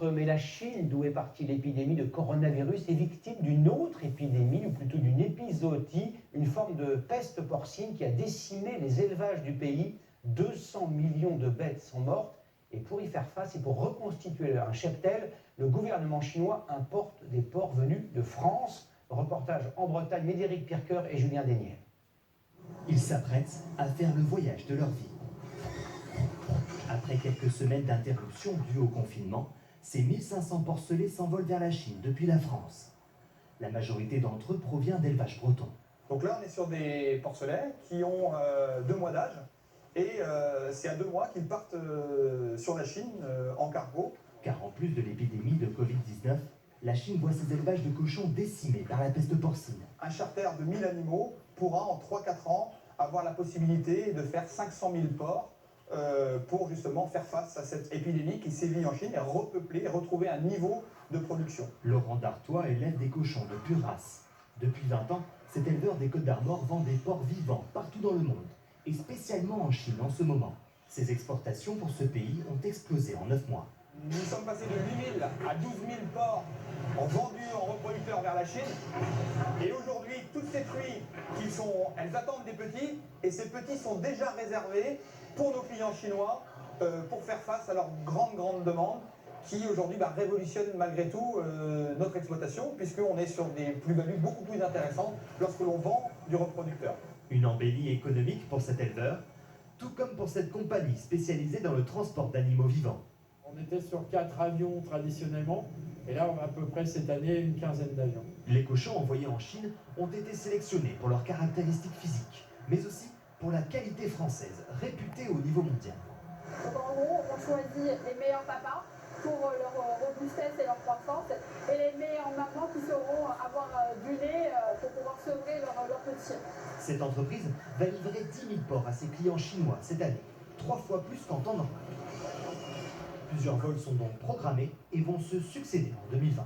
Mais la Chine, d'où est partie l'épidémie de coronavirus, est victime d'une autre épidémie, ou plutôt d'une épizootie, une forme de peste porcine qui a décimé les élevages du pays. 200 millions de bêtes sont mortes. Et pour y faire face et pour reconstituer un cheptel, le gouvernement chinois importe des porcs venus de France. Reportage en Bretagne, Médéric Pirqueur et Julien Desnières. Ils s'apprêtent à faire le voyage de leur vie. Après quelques semaines d'interruption dues au confinement, ces 1500 porcelets s'envolent vers la Chine depuis la France. La majorité d'entre eux provient d'élevages bretons. Donc là, on est sur des porcelets qui ont 2 mois d'âge et c'est à 2 mois qu'ils partent sur la Chine en cargo. Car en plus de l'épidémie de Covid-19, la Chine voit ses élevages de cochons décimés par la peste porcine. Un charter de 1000 animaux pourra en 3-4 ans avoir la possibilité de faire 500 000 porcs pour justement faire face à cette épidémie qui sévit en Chine et repeupler et retrouver un niveau de production. Laurent Dartois élève des cochons de pure race. Depuis 20 ans, cet éleveur des Côtes-d'Armor vend des porcs vivants partout dans le monde, et spécialement en Chine en ce moment. Ses exportations pour ce pays ont explosé en 9 mois. Nous sommes passés de 8 000 à 12 000 porcs vendus en reproducteurs vers la Chine. Et aujourd'hui, toutes ces truies, elles attendent des petits, et ces petits sont déjà réservés pour nos clients chinois pour faire face à leur grande demande qui aujourd'hui révolutionne malgré tout notre exploitation, puisqu'on est sur des plus-values beaucoup plus intéressantes lorsque l'on vend du reproducteur. Une embellie économique pour cet éleveur, tout comme pour cette compagnie spécialisée dans le transport d'animaux vivants. On était sur 4 avions traditionnellement, et là on a à peu près cette année une quinzaine d'avions. Les cochons envoyés en Chine ont été sélectionnés pour leurs caractéristiques physiques, mais aussi pour la qualité française, réputée au niveau mondial. Donc en gros, on choisit les meilleurs papas pour leur robustesse et leur croissance, et les meilleures mamans qui sauront avoir du lait pour pouvoir sevrer leurs petits. Cette entreprise va livrer 10 000 porcs à ses clients chinois cette année, 3 fois plus qu'en temps normal. Plusieurs vols sont donc programmés et vont se succéder en 2020.